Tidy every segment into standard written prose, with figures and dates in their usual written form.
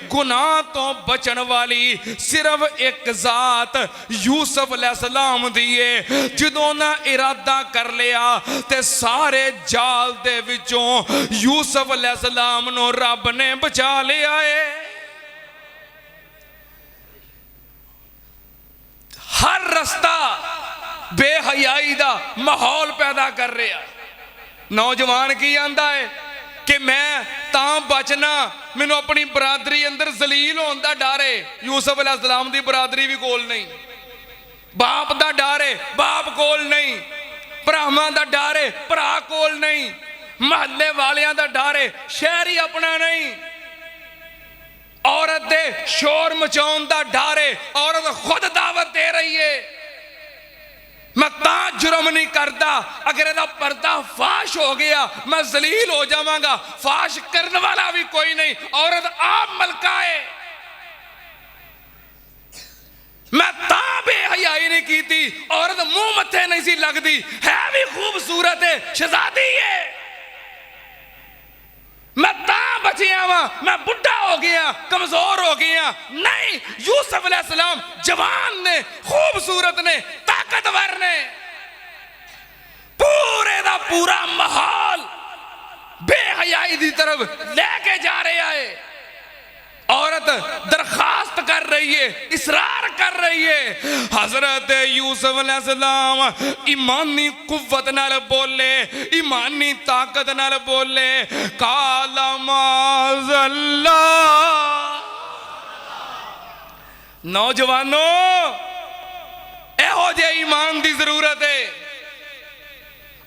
गुनाह तो बचन वाली सिर्फ एक जात यूसुफ अलैहिस्सलाम दी है। जदों ना इरादा कर लिया ते सारे जाल दे विचों यूसुफ अलैहिस्सलाम नूं रब ने बचा लिया है। हर रस्ता बेहयाई दा माहौल पैदा कर रहा है। नौजवान की आंदा है कि मैं तां बचना, मैनू अपनी बरादरी अंदर जलील होने का डर है। यूसुफ अलैहिस्सलाम दी बरादरी भी कोल नहीं, बाप दा डर है, बाप कोल नहीं, भरावां दा डर है, भरा कोल नहीं, महल्ले वालियां दा डर है, शहरी अपना नहीं, औरत दे शोर मचाउण दा डर है, औरत खुद दावत दे रही है। मैं तां जुर्म नहीं करता, अगर इहदा पर्दा फाश हो गया मैं जलील हो जावांगा। फाश करने वाला भी कोई नहीं, औरत आप मलका है। मैं तां बेहयाई नहीं की थी, औरत मुंह मत्थे नहीं सी लगती, है भी खूबसूरत है, शहजादी है। मैं तां बचिया वा, मैं बुढ़ा हो गया, कमजोर हो गया। नहीं, यूसुफ अलैहिस्सलाम जवान ने, खूबसूरत ने, ताकतवर ने। पूरे दा पूरा माहौल बेहयाई दी तरफ लेके जा रहा है। औरत दरखास्त कर रही है, इसरार कर रही है। हजरत यूसुफ अलैहिस्सलाम ईमानी कुव्वत नाल बोले, ईमानी ताकत नाल बोले, काला माज़ल्लाह। नौजवानों, एहो जे ईमान दी जरूरत है।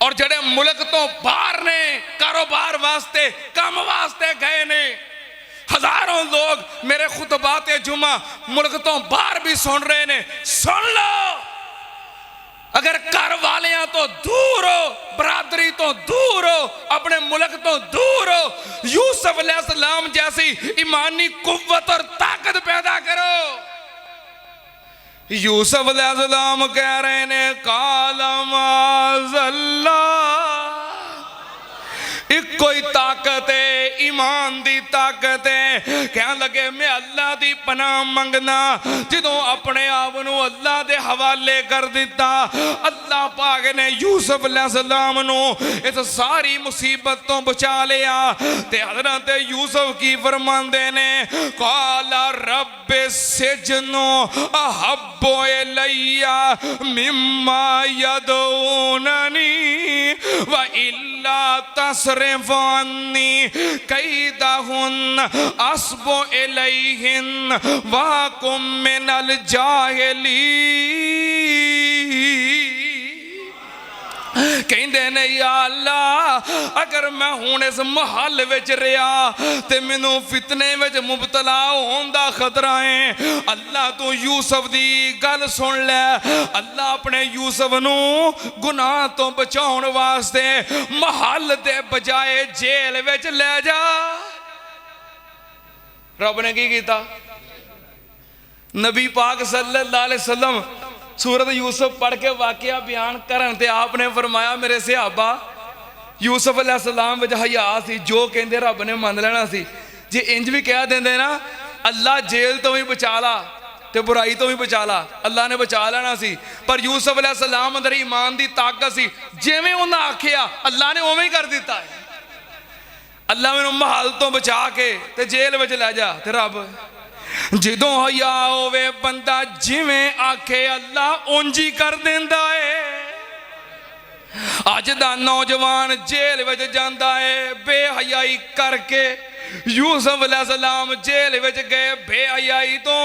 और जड़े मुल्क तो बाहर ने, कारोबार वास्ते, काम वास्ते गए ने, हजारों लोग मेरे खुतबात जुमा मुल्क तो बाहर भी सुन रहे ने। सुन लो, अगर घर वालियां तो दूर हो, बरादरी तो दूर हो, अपने मुल्क तो दूर हो, यूसुफ अलैहिस्सलाम जैसी ईमानी कुव्वत और ताकत पैदा करो। यूसुफ अलैहिस्सलाम कह रहे ने, काला माज़ल्लाह। एक कोई ताकत है, ईमान दी ताकत है। कह लगे मैं अल्लाह दी पनाह मंगना। जदों अपने आप नू अल्लाह दे हवाले कर दिता, अल्लाह पाक ने यूसुफ अलैहिस्सलाम नू इस सारी मुसीबत तो बचा लिया। ते हज़रत यूसुफ की फरमांदे ने, काला रब्बे सिजनो अहब्बु इलैया मिम्मा यदऊननी व इल्ला तसरिफ़नी कैदहुन अस्बु इलैहिन वाकुम मिनल जाहिलीन। कहते ने, या अल्लाह, अगर मैं हुण इस महल विच रहा ते मैनू फितने विच मुबतला होने दा खतरा है। अल्लाह तू यूसुफ दी गल सुन ले। अल्लाह अपने यूसुफ नू गुनाह तो बचाउण वास्ते महल दे बजाए जेल विच ले जा। रब ने की कीता? नबी पाक सल्लल्लाहु अलैहि वसल्लम सूरत यूसुफ पढ़ के वाकया बयान करन ते आपने फरमाया, मेरे सहाबा, यूसुफ अलैहिस्सलाम विच हया सी, जो कहंदे रब ने मान लेना सी। जे इंज भी कह देंदे ना, अल्लाह जेल तो भी बचा ला ते बुराई तो भी बचा ला, अल्लाह ने बचा लेना सी। पर यूसुफ अलैहिस्सलाम अंदर ईमान दी ताकत सी, जिवें उन्हां आखिया अल्लाह ने उवें ही कर दिता है। अल्लाह मैनूं महल तो बचा के ते जेल विच ले जा। ते रब जदों हया होवे बंदा जिवें आखे अल्लाह उंज ही कर देंदा है। अज दा नौजवान जेल विच जांदा है बेहयाई करके। यूसुफ अलैहिस्सलाम जेल विच गए बेहयाई तो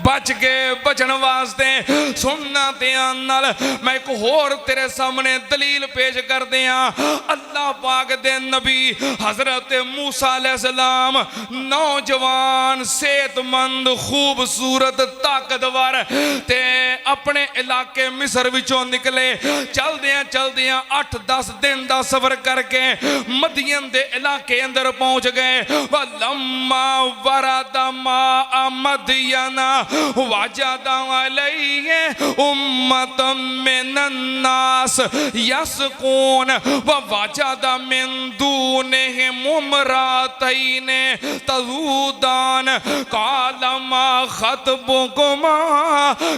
बच गए। बचन वास्ते सुनना ध्यान नाल मैं एक होर तेरे सामने दलील पेश कर दिया। अल्लाह पाक दे नबी हजरत मूसा अलैहिस्सलाम नौजवान, सेहतमंद, खूबसूरत, ताकतवर ते अपने इलाके मिस्र विचों निकले। चलदियां चलदियां 8-10 दिन का सफर करके मदियन दे इलाके अंदर पहुंच गए। वलम्मा वरदा मा मदियना वाजदा अलैहि उम्मतम मिनन्नास यसकून व वाजदा मिन दूनिहिम उमरातैन तज़ूदान क़ाल मा ख़त्बुकुमा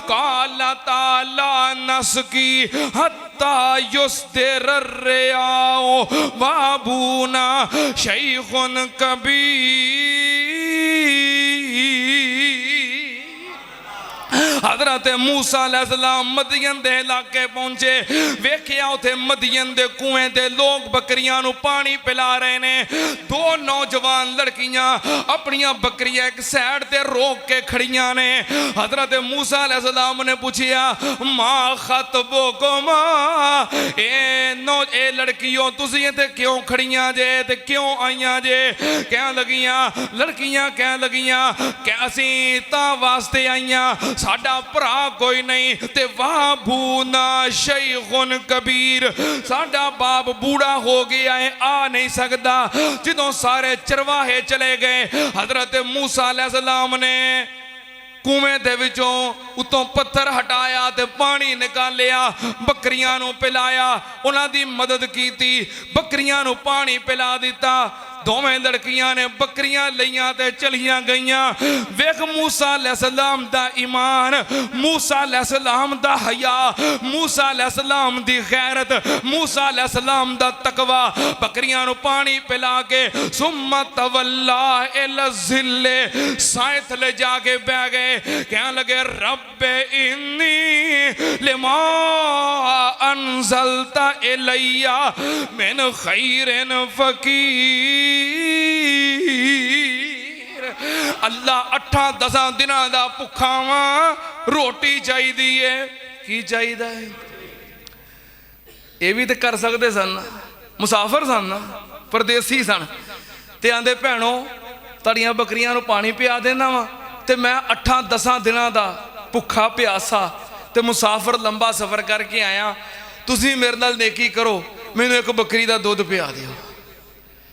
क़ाल ताला नस्की हत्ता युस्दिर रियाउ व अबूना शैख़ुन कबीर। हज़रत मूसा अलैहिस्सलाम मदियन दे इलाके पहुंचे, वेखिया उथे मदियन दे कुएं ते लोग बकरियां नू पानी पिला रहे ने। दो नौजवान लड़कियां अपनियां बकरियां एक साइड ते रोक के खड़ियां ने। हज़रत मूसा अलैहिस्सलाम ने पूछिया मा खतबुकुमा, ए लड़कियों तुसी इत्थे क्यों खड़ियां जे ते क्यों आईयां जे? कहन लगियां लड़कियां कहन लगियां कि असीं तां वास्ते आईयां साडा भरा कोई नहीं ते वाह बूना शैख़ुन कबीर, साडा बाप बूढ़ा हो गया है, आ नहीं सकता। जिदों सारे चरवाहे चले गए हज़रत मूसा अलैहिस्सलाम ने कुएं दे विचों उतों पत्थर हटाया ते पानी निकालिया, बकरियां नू पिलाया, उन्हां दी मदद कीती, बकरियां नू पानी पिला दिता। दोवें लड़कियां ने बकरियां लईयां ते चलियां गईयां। वेख मूसा अलैहिस्सलाम दा ईमान, मूसा अलैहिस्सलाम दा हया, मूसा अलैहिस्सलाम दी गैरत, मूसा अलैहिस्सलाम दा तकवा। बकरियां नू पानी पिला के सुम्मा तवल्ला इला ज़िल्ले, साए थले जाके बह गए। कहने लगे रब्बे इन्नी लिमा अनज़लता इलैया मिन खैरिन फ़कीर। अल्लाह 8-10 दिनां दा भुखा वां, रोटी चाहिदी है। की चाहिदा है? ये भी तो कर सकते सन, मुसाफिर सन, परदेसी सन ते आंदे भैणों तुहाड़ियां बकरियां नू पानी पिया देना वा ते मैं 8-10 दिनां दा भुखा प्यासा ते मुसाफिर लंबा सफ़र करके आया, तुसी मेरे नाल नेकी करो, मैनू एक बकरी दा दुध पिया दिओ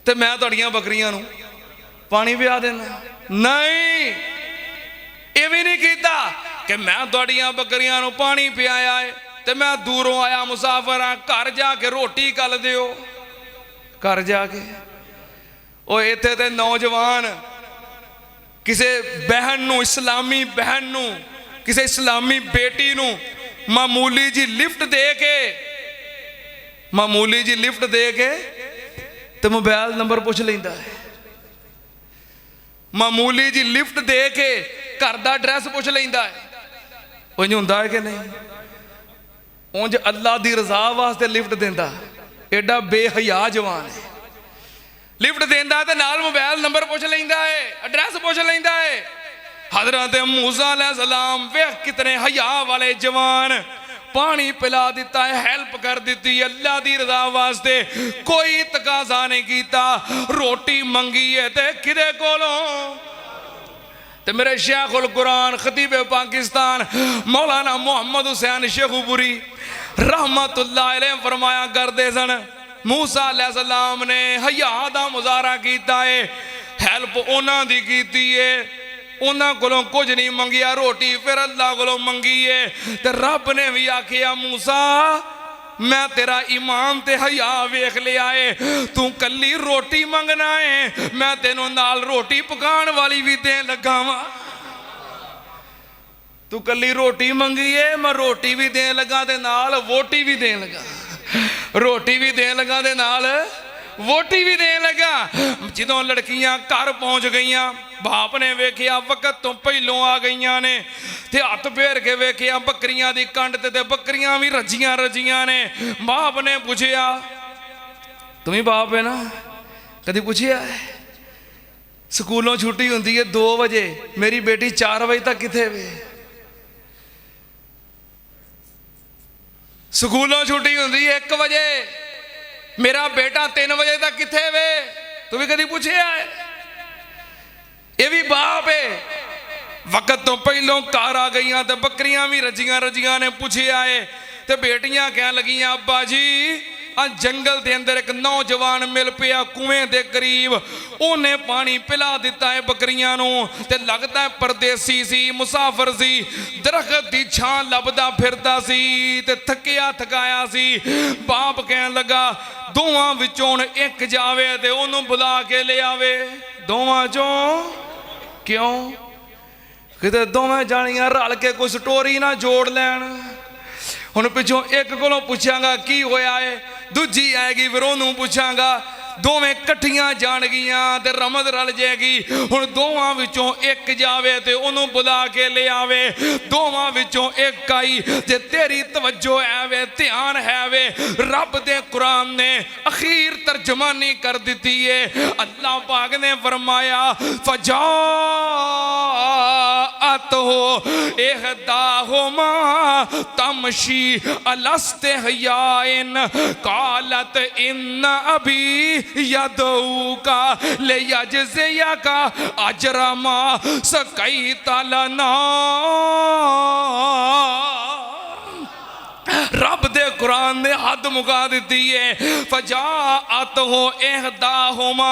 ते मैं तुहाड़ियां बकरियां नू पानी पिया देना। नहीं, ये भी नहीं कीता कि मैं तुहाड़ियां बकरियां नू पानी पियाया है ते मैं दूरों आया मुसाफिर हाँ, घर जाके रोटी कल दिओ। घर जाके ओ इत्थे ते नौजवान किसी बहन नू, इस्लामी बहन नू, किसी इस्लामी बेटी नू मामूली जी लिफ्ट दे के, मामूली जी लिफ्ट दे के ते मोबाइल नंबर पुछ लेंदा है, मामूली जी लिफ्ट दे के घर दा एड्रैस पुछ लेंदा है। उंज हुंदा है कि नहीं? उंज अल्लाह दी रज़ा वास्ते लिफ्ट देंदा, एडा बेहया जवान है। लिफ्ट देंदा ते नाल मोबाइल नंबर पुछ लेंदा है, एड्रैस पुछ लेंदा है। हज़रत मूसा अलैहिस्सलाम वेख कितने हया वाले जवान, पानी पिला दिता है, हेल्प कर दी अल्लाह दी रज़ा वास्ते, कोई तकाजा नहीं किया। रोटी मंगी है ते किदे कोलों? ते मेरे शेखुल कुरान खतीब पाकिस्तान मौलाना मोहम्मद हुसैन शेखुपुरी रहमतुल्लाह अलैह फरमाया करते सन, मूसा अलैहिस्सलाम ने हया दा मुजाहरा किया है, हेल्प उन्हां दी कीती है, उन्हां कोलों कुछ नहीं मंगिया, रोटी फिर अल्लाह कोलों मंगी है। ते रब ने भी आखिया मूसा मैं तेरा ईमान ते हया वेख लिया है, तू कली रोटी मंगना है, मैं तेनों नाल रोटी पकाने वाली भी देन लगा वा। तू कली रोटी मंगी है, मैं रोटी भी देन लगा ते नाल वोटी भी देन लगा, रोटी भी देन लगा ते नाल वोटी भी देन लगा। जदों लड़कियां घर पहुंच गईयां, बाप ने वेखिया वक्त तो पहलों आ गईयां ने ते हथ फेर के वेखिया बकरियां दी कंड ते बकरियां भी रजियां रजियां ने। बाप ने पूछया, तुम ही बाप है ना, कभी पूछिया? स्कूलों छुट्टी होंदी है 2 बजे, मेरी बेटी 4 बजे तक किथे वे? स्कूलों छुट्टी होंदी है 1 बजे, मेरा बेटा 3 बजे तक किथे वे? तू भी कभी पूछिया है? ये भी बाप है। वक्त तो पहलों घर आ गई तो बकरियां भी रजियां रजियां ने पूछिया है। तो बेटियां कह लगियां अब्बा जी आ जंगल दे अंदर एक नौजवान मिल पिया कुएं दे करीब। उन्हें पानी पिला दिता है बकरियां नूं ते लगदा है परदेसी सी, मुसाफिर सी, दरखत दी छां लभदा फिरदा सी ते थकिया थकाया सी। बाप कहन लगा दोवां विचों एक जावे ते ओनू बुला के ले आवे। दोवां चों क्यों? किते दोवें जानियां रल के कोई स्टोरी ना जोड़ लैन। हुण पिछों एक कोलों पुछांगा की होया है, दूजी आएगी फिर ओनू पुछांगा, दोवें कट्ठियां जाणगियां ते रमद रल जाएगी। हुण दोवां विचों एक जावे ते ओनू बुला के ले आवे। दोवां विचों एक आई जे तेरी तवज्जो है वे, ध्यान है वे, रब दे कुरान ने अखीर तर्जमानी कर दी है। अल्लाह पाक ने फरमाया फजाअत हो इहदाहुमा तमशी अलस्ते हयाइन कालत इन्न अबी यदऊका ले यजज़िया का अजरमा सकई तलना। रब दे कुरान ने हद मुका दी है। फजाअत हो इहदाहुमा,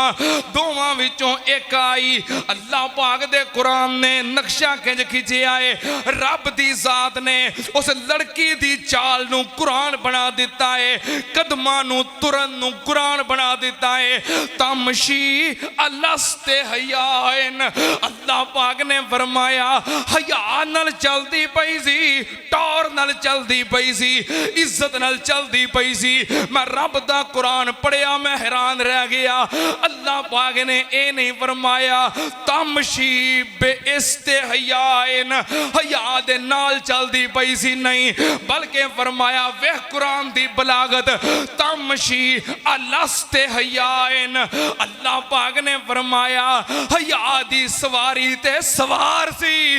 दोवां विचों एक आई। अल्लाह पाक दे कुरान ने नक्शा किंज खिंचिया है। रब दी जात ने उस लड़की दी चाल नू कुरान बना दिता है, कदमां नू तुरन नू कुरान बना दिता है। तमशी अलस्ते हयाइन, अल्लाह पाक ने फरमाया हया नाल चलदी पई सी, टौर नाल चलदी पई सी, इज्जत नाल चलदी पई सी। मैं रब दा कुरान पढ़िया, मैं हैरान रह गया। अल्लाह पाक ने ये नहीं फरमाया तमशी बेइस्तिहयाइन, हया दे नाल चलदी पई सी, नहीं, बल्कि फरमाया वेख कुरान दी बलागत, तमशी अलस्तिहयाइन। अल्लाह पाक ने फरमाया हया दी सवारी ते सवार सी,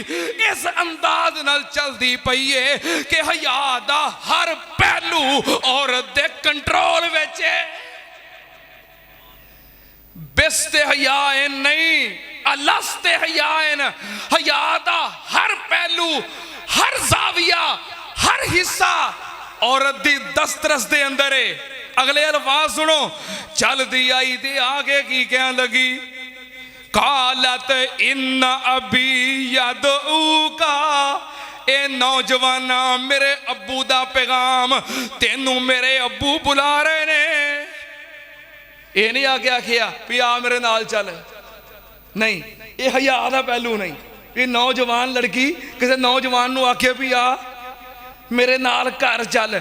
इस अंदाज नाल चलदी पई है कि हया दा हर पहलू औरत दे कंट्रोल विच है। बेइस्तिहयाइन नहीं, अलस्तिहयाइन, हया दा हर पहलू, हर जाविया, हर हिस्सा औरत दी दस्तरस दे अंदर है। अगले अल्फाज सुनो, चलदी आई ते आगे की कहन लगी, कालत इन्न अबी यदऊका, ए नौजवाना मेरे अब्बू दा पैगाम, तेनू मेरे अब्बू बुला रहे ने। ये नहीं आके आखिया भी आ मेरे नाल चल, नहीं, ये हया दा पहलू नहीं। ये नौजवान लड़की किसी नौजवान नू आखे भी आ मेरे नाल घर चल,